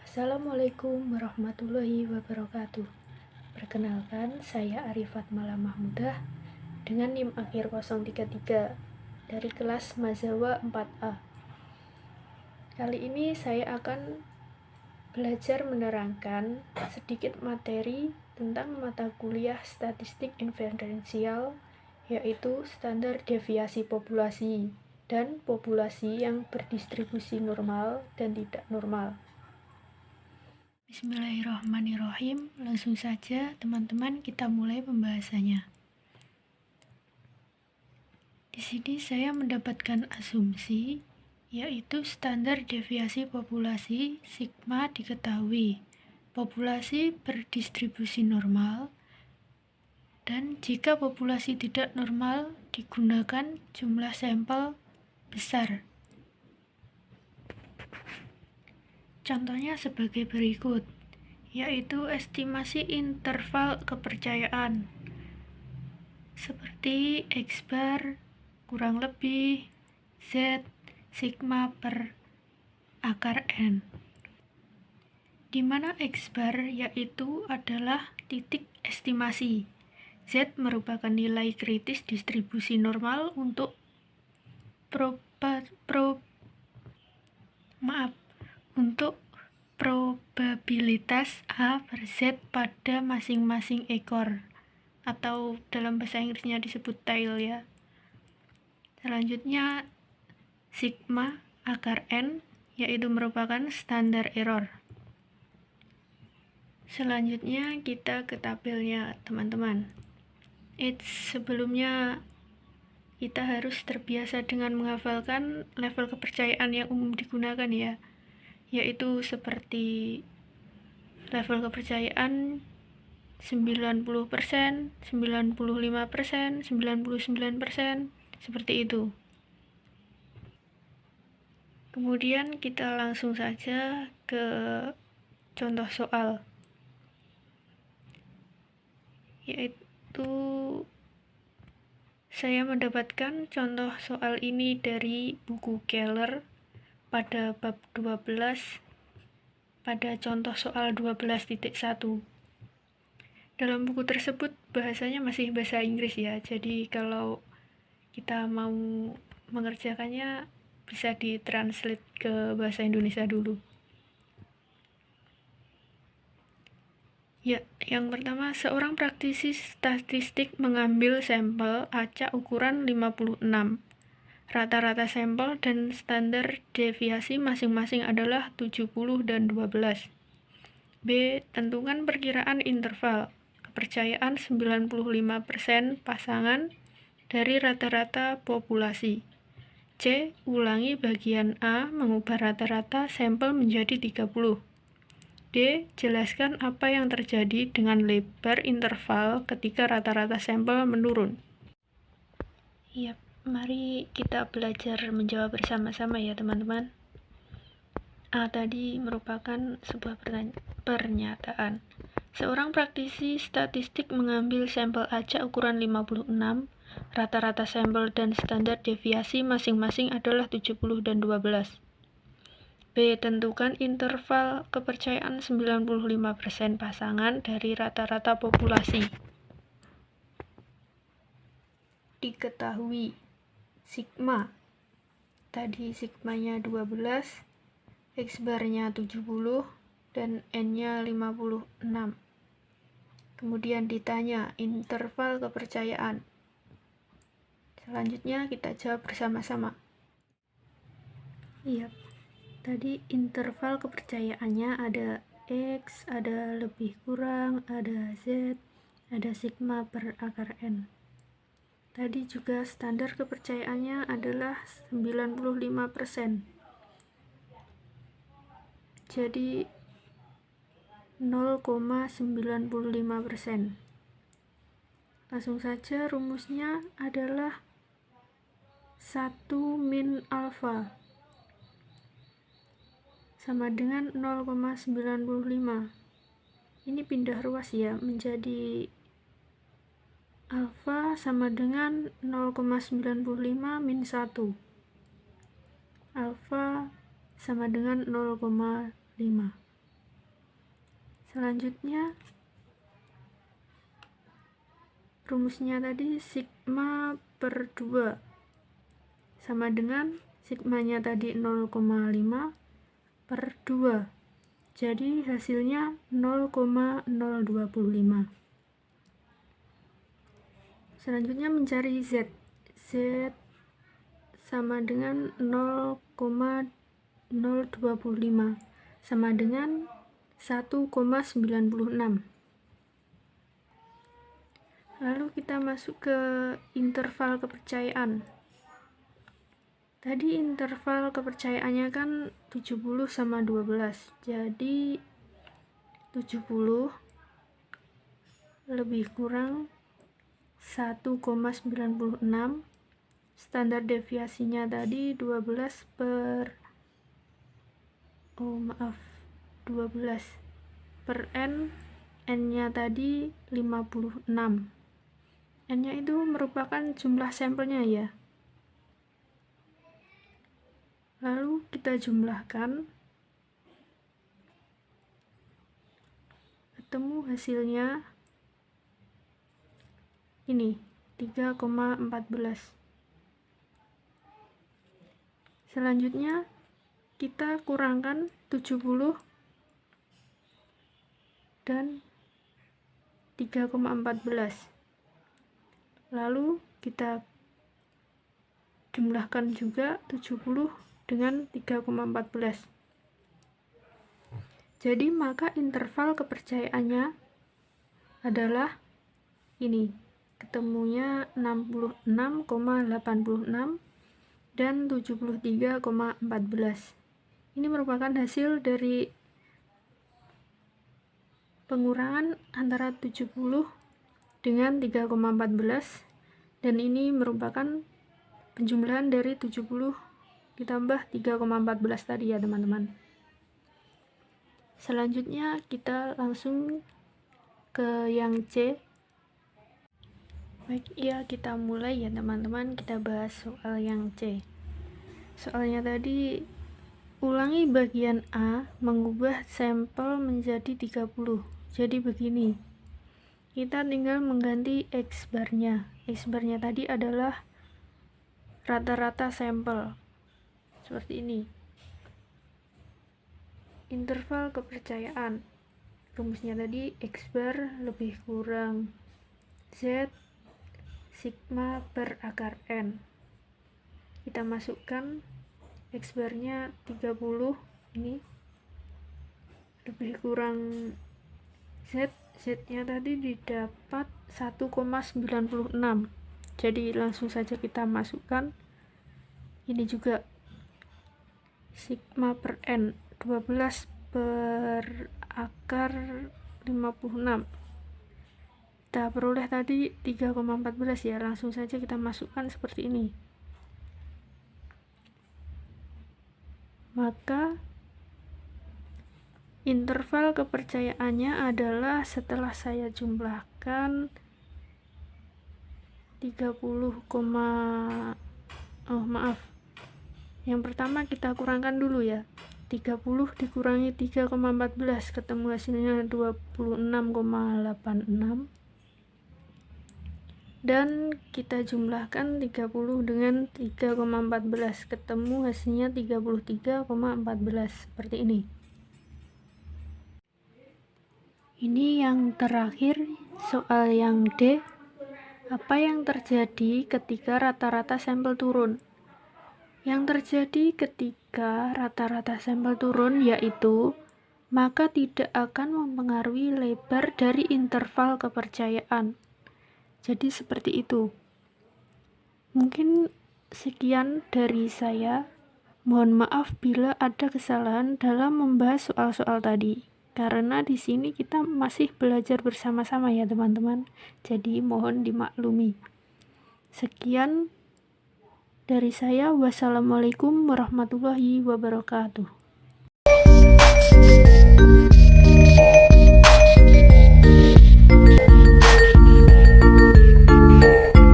Assalamualaikum warahmatullahi wabarakatuh. Perkenalkan, saya Arifat Malam Mahmudah dengan NIM akhir 033 dari kelas Mazawa 4A. Kali ini saya akan belajar menerangkan sedikit materi tentang mata kuliah statistik inferensial, yaitu standar deviasi populasi dan populasi yang berdistribusi normal dan tidak normal. Bismillahirrahmanirrahim. Langsung saja teman-teman kita mulai pembahasannya. Di sini saya mendapatkan asumsi, yaitu standar deviasi populasi sigma diketahui. Populasi berdistribusi normal, dan jika populasi tidak normal digunakan jumlah sampel besar. Contohnya sebagai berikut, yaitu estimasi interval kepercayaan seperti X bar kurang lebih Z sigma per akar N, di mana X bar yaitu adalah titik estimasi, Z merupakan nilai kritis distribusi normal untuk untuk probabilitas A per Z pada masing-masing ekor, atau dalam bahasa Inggrisnya disebut tail ya. Selanjutnya sigma akar N yaitu merupakan standar error. Selanjutnya kita ke tabelnya teman-teman. Sebelumnya kita harus terbiasa dengan menghafalkan level kepercayaan yang umum digunakan ya, yaitu seperti level kepercayaan 90%, 95%, 99%, seperti itu. Kemudian kita langsung saja ke contoh soal, yaitu saya mendapatkan contoh soal ini dari buku Keller pada bab 12 pada contoh soal 12.1. Dalam buku tersebut bahasanya masih bahasa Inggris ya, jadi kalau kita mau mengerjakannya bisa ditranslate ke bahasa Indonesia dulu. Ya, yang pertama, seorang praktisi statistik mengambil sampel acak ukuran 56. Rata-rata sampel dan standar deviasi masing-masing adalah 70 dan 12. B. Tentukan perkiraan interval kepercayaan 95% pasangan dari rata-rata populasi. C. Ulangi bagian A mengubah rata-rata sampel menjadi 30. D. Jelaskan apa yang terjadi dengan lebar interval ketika rata-rata sampel menurun. Yap, mari kita belajar menjawab bersama-sama ya teman-teman. A tadi merupakan sebuah pernyataan. Seorang praktisi statistik mengambil sampel acak ukuran 56, rata-rata sampel dan standar deviasi masing-masing adalah 70 dan 12. B. Tentukan interval kepercayaan 95% pasangan dari rata-rata populasi. Diketahui sigma, tadi sigmanya 12, X barnya 70, dan N-nya 56. Kemudian ditanya interval kepercayaan. Selanjutnya kita jawab bersama-sama. Iya. Tadi interval kepercayaannya ada X, ada lebih kurang, ada Z, ada sigma per akar N. Tadi juga standar kepercayaannya adalah 95%. Jadi 0,95%. Langsung saja rumusnya adalah 1 min alfa sama dengan 0,95. Ini pindah ruas ya, menjadi alfa sama dengan 0,95 min 1. Alfa sama dengan 0,5. Selanjutnya rumusnya tadi sigma per 2 sama dengan sigmanya tadi 0,5 per 2. Jadi hasilnya 0,025. Selanjutnya mencari Z. Z sama dengan 0,025 sama dengan 1,96. Lalu kita masuk ke interval kepercayaan. Tadi interval kepercayaannya kan 70 sama 12. Jadi 70 lebih kurang 1,96. Standar deviasinya tadi 12 per N. N-nya tadi 56. N-nya itu merupakan jumlah sampelnya ya. Lalu kita jumlahkan, ketemu hasilnya ini 3,14. Selanjutnya kita kurangkan 70 dan 3,14. Lalu kita jumlahkan juga 70 dengan 3,14. Jadi maka interval kepercayaannya adalah ini, ketemunya 66,86 dan 73,14. Ini merupakan hasil dari pengurangan antara 70 dengan 3,14, dan ini merupakan penjumlahan dari 70 ditambah 3,14 tadi ya teman-teman. Selanjutnya kita langsung ke yang C. Baik, ya kita mulai ya teman-teman, kita bahas soal yang C. Soalnya tadi, ulangi bagian A, mengubah sampel menjadi 30. Jadi begini, kita tinggal mengganti X barnya. X barnya tadi adalah rata-rata sampel. Seperti ini. Interval kepercayaan. Rumusnya tadi X bar lebih kurang Z sigma per akar N. Kita masukkan X barnya 30, ini lebih kurang Z. Z-nya tadi didapat 1,96. Jadi langsung saja kita masukkan. Ini juga sigma per N 12 per akar 56. Kita peroleh tadi 3,14 ya. Langsung saja kita masukkan seperti ini. Maka interval kepercayaannya adalah setelah saya jumlahkan 30, yang pertama kita kurangkan dulu ya. 30 dikurangi 3,14, ketemu hasilnya 26,86. Dan kita jumlahkan 30 dengan 3,14, ketemu hasilnya 33,14. Seperti ini. Ini yang terakhir, soal yang D. Apa yang terjadi ketika rata-rata sampel turun? Yang terjadi ketika rata-rata sampel turun yaitu, maka tidak akan mempengaruhi lebar dari interval kepercayaan. Jadi seperti itu. Mungkin sekian dari saya. Mohon maaf bila ada kesalahan dalam membahas soal-soal tadi. Karena di sini kita masih belajar bersama-sama ya teman-teman. Jadi mohon dimaklumi. Sekian. Dari saya, wassalamualaikum warahmatullahi wabarakatuh.